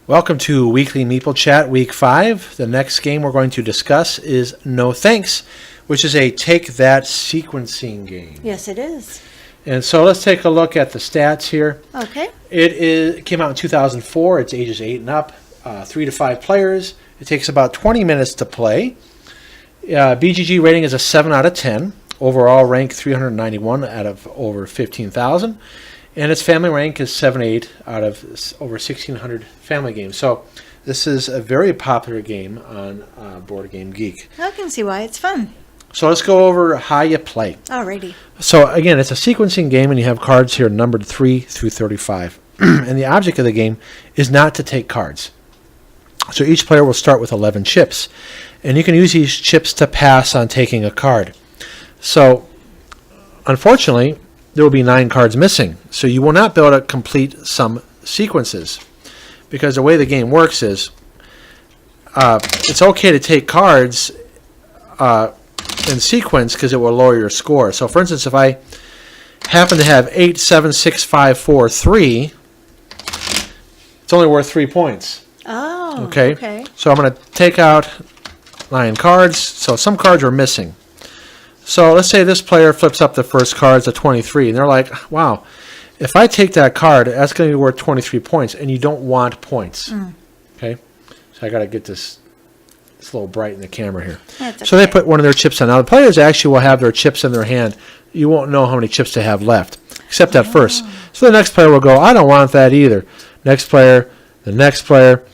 Welcome to Weekly Meeple Chat, Week 5. The next game we're going to discuss is No Thanks, which is a take that sequencing game. Yes, it is. And so let's take a look at the stats here. Okay. It came out in 2004. It's ages 8 and up, 3 to 5 players. It takes about 20 minutes to play. BGG rating is a 7 out of 10. Overall rank 391 out of over 15,000. And its family rank is 78 out of over 1,600 family games. So this is a very popular game on Board Game Geek. I can see why. It's fun. So let's go over how you play. Alrighty. So again, it's a sequencing game, and you have cards here numbered 3 through 35. And the object of the game is not to take cards. So each player will start with 11 chips. And you can use these chips to pass on taking a card. So unfortunately, there will be 9 cards missing. So you will not be able to complete some sequences. Because the way the game works is, it's okay to take cards in sequence because it will lower your score. So for instance, if I happen to have 8, 7, 6, 5, 4, 3, it's only worth 3 points. Oh, okay. So I'm going to take out 9 cards. So some cards are missing. So let's say this player flips up the first card, it's a 23, and they're like, wow, if I take that card, that's going to be worth 23 points, and you don't want points. Okay? So I got to get this a little bright in the camera here. That's so they put one of their chips on. Now the players actually will have their chips in their hand. You won't know how many chips they have left, except at first. So the next player will go, I don't want that either. Next player, the next player.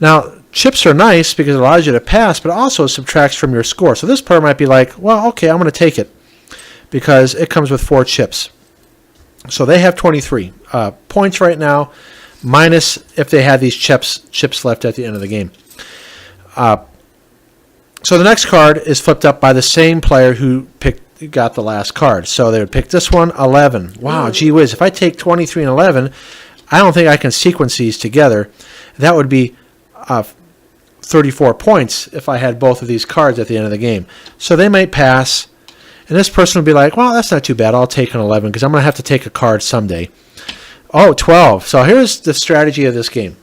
Now, chips are nice because it allows you to pass, but also subtracts from your score. So this player might be like, well, okay, I'm going to take it because it comes with 4 chips. So they have 23 points right now, minus if they had these chips left at the end of the game. So the next card is flipped up by the same player who got the last card. So they would pick this one, 11. Wow, gee whiz. If I take 23 and 11, I don't think I can sequence these together. That would be 34 points if I had both of these cards at the end of the game. So they might pass, and this person would be like, well, that's not too bad. I'll take an 11 because I'm going to have to take a card someday. Oh, 12. So here's the strategy of this game.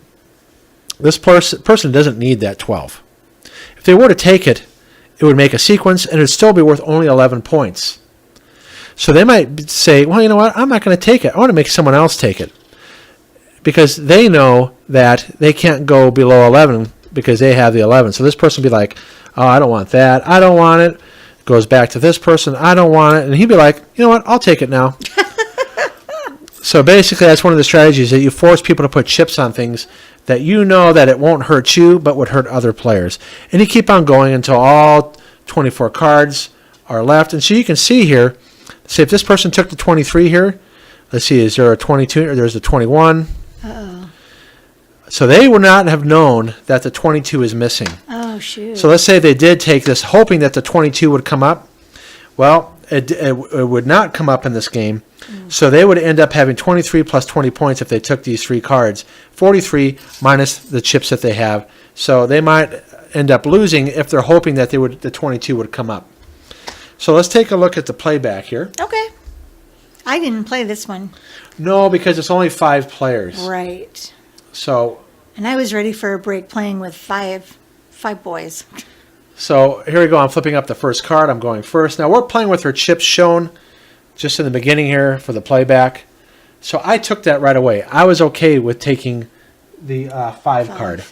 This person doesn't need that 12. If they were to take it, it would make a sequence, and it would still be worth only 11 points. So they might say, well, you know what? I'm not going to take it. I want to make someone else take it. Because they know that they can't go below 11 because they have the 11. So this person would be like, oh, I don't want that. I don't want it. Goes back to this person. I don't want it. And he'd be like, you know what? I'll take it now. So basically, that's one of the strategies that you force people to put chips on things that you know that it won't hurt you but would hurt other players. And you keep on going until all 24 cards are left. And so you can see here, say if this person took the 23 here, let's see, is there a 22 or there's a 21? Uh-oh. So they would not have known that the 22 is missing. Oh, shoot. So let's say they did take this hoping that the 22 would come up. Well, it would not come up in this game. So they would end up having 23 plus 20 points if they took these 3 cards. 43 minus the chips that they have. So they might end up losing if they're hoping that the 22 would come up. So let's take a look at the playback here. Okay. I didn't play this one. No, because it's only 5 players. Right. So. And I was ready for a break playing with five boys. So here we go. I'm flipping up the first card. I'm going first. Now we're playing with our chips shown just in the beginning here for the playback. So I took that right away. I was okay with taking the 5 card.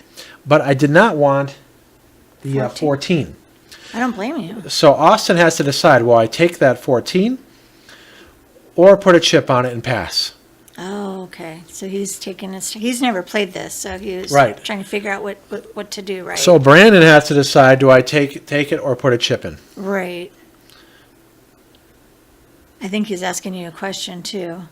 But I did not want the 14. I don't blame you. So Austin has to decide, will I take that 14 or put a chip on it and pass? Oh, okay. So he's taking he's never played this, so he was trying to figure out what to do, right? So Brandon has to decide, do I take it or put a chip in? Right. I think he's asking you a question, too.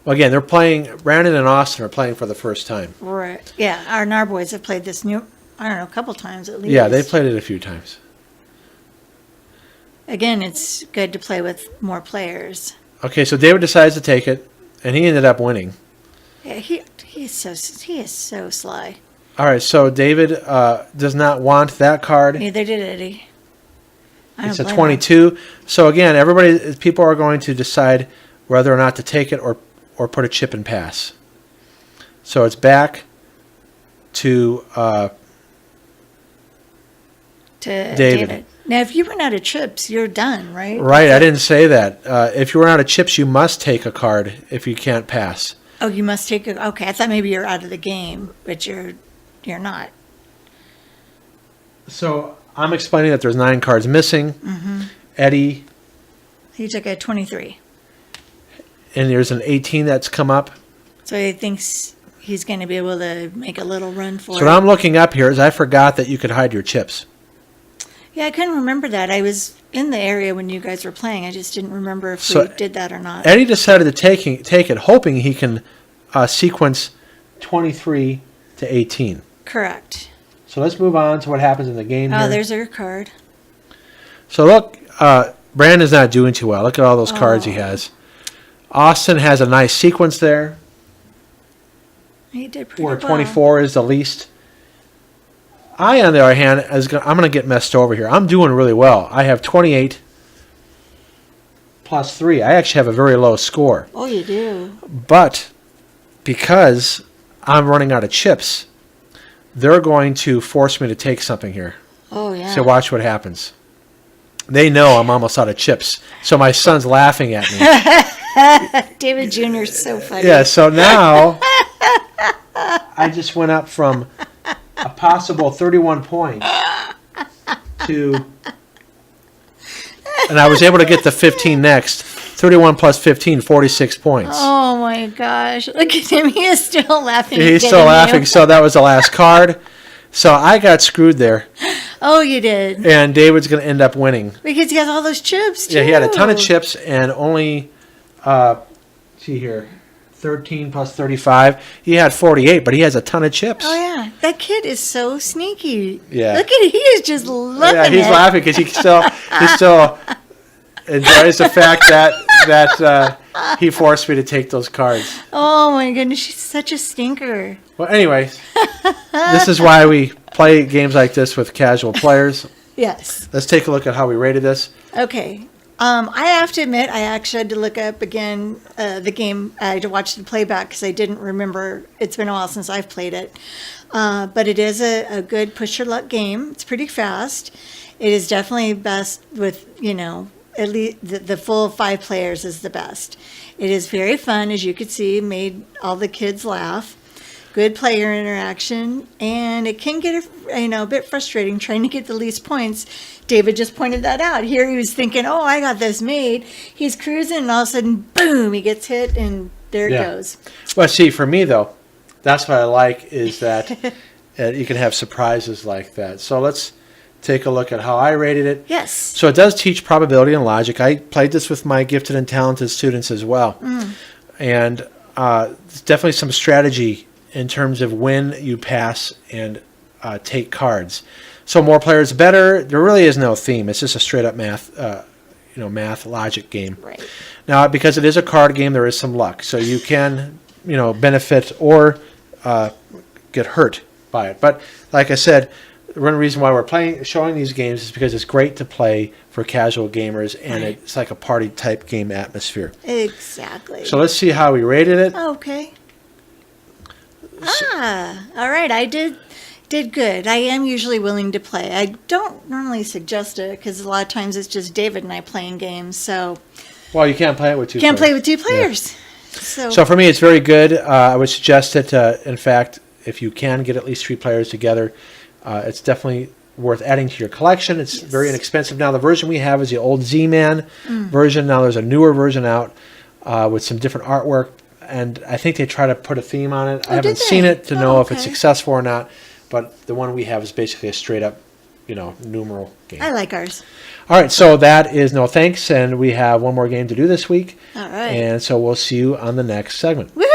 Well, again, they're playing, Brandon and Austin are playing for the first time. Right. Yeah, our boys have played this I don't know, a couple times at least. Yeah, they've played it a few times. Again, it's good to play with more players. Okay, so David decides to take it, and he ended up winning. Yeah, he is so sly. All right, so David does not want that card. Neither did Eddie. It's a 22. So again, people are going to decide whether or not to take it or put a chip and pass. So it's back to David. Now, if you run out of chips, you're done, right? Right, I didn't say that. If you run out of chips, you must take a card if you can't pass. Oh, you must take it. Okay, I thought maybe you're out of the game, but you're not. So I'm explaining that there's 9 cards missing. Mm-hmm. Eddie. He took a 23. And there's an 18 that's come up. So he thinks he's going to be able to make a little run for it. So what I'm looking up here is I forgot that you could hide your chips. Yeah, I couldn't remember that. I was in the area when you guys were playing. I just didn't remember if we did that or not. Eddie decided to take it, hoping he can sequence 23 to 18. Correct. So let's move on to what happens in the game here. Oh, there's your card. So look, Brandon's not doing too well. Look at all those cards he has. Austin has a nice sequence there. He did pretty where well. 24 is the least. I, on the other hand, I'm going to get messed over here. I'm doing really well. I have 28 plus 3. I actually have a very low score. Oh, you do. But because I'm running out of chips, they're going to force me to take something here. Oh, yeah. So watch what happens. They know I'm almost out of chips. So my son's laughing at me. David Jr. is so funny. Yeah, so now I just went up from a possible 31 points to, and I was able to get the 15 next. 31 plus 15, 46 points. Oh my gosh. Look at him. He is still laughing. He's still laughing. So that was the last card. So I got screwed there. Oh, you did. And David's going to end up winning. Because he has all those chips, too. Yeah, he had a ton of chips and only, see here, 13 plus 35. He had 48, but he has a ton of chips. Oh, yeah. That kid is so sneaky. Yeah. Look at it. He is just loving it. Yeah, he's laughing because he still enjoys the fact that he forced me to take those cards. Oh, my goodness. She's such a stinker. Well, anyways, this is why we play games like this with casual players. Yes. Let's take a look at how we rated this. Okay. I have to admit, I actually had to look up again the game. I had to watch the playback because I didn't remember. It's been a while since I've played it. But it is a good push your luck game. It's pretty fast. It is definitely best with, at least the full 5 players is the best. It is very fun, as you could see, made all the kids laugh. Good player interaction, and it can get a bit frustrating trying to get the least points. David just pointed that out. Here he was thinking, oh, I got this made. He's cruising, and all of a sudden, boom, he gets hit, and there it goes. Well, see, for me, though, that's what I like is that you can have surprises like that. So let's take a look at how I rated it. Yes. So it does teach probability and logic. I played this with my gifted and talented students as well. And there's definitely some strategy in terms of when you pass and take cards. So more players better. There really is no theme. It's just a straight up math logic game. Right. Now, because it is a card game, there is some luck. So you can, benefit or get hurt by it. But like I said, one reason why we're showing these games is because it's great to play for casual gamers, and it's like a party type game atmosphere. Exactly. So let's see how we rated it. Okay. All right. I did good. I am usually willing to play. I don't normally suggest it because a lot of times it's just David and I playing games. So. Well, you can't play it with 2 players. Can't play with 2 players. Yeah. So for me, it's very good. I would suggest it. In fact, if you can get at least 3 players together, it's definitely worth adding to your collection. It's very inexpensive. Now, the version we have is the old Z-Man version. Now there's a newer version out with some different artwork. And I think they try to put a theme on it. I haven't seen it to know if it's successful or not. But the one we have is basically a straight up, numeral game. I like ours. All right, so that is No Thanks. And we have one more game to do this week. All right. And so we'll see you on the next segment. Woo!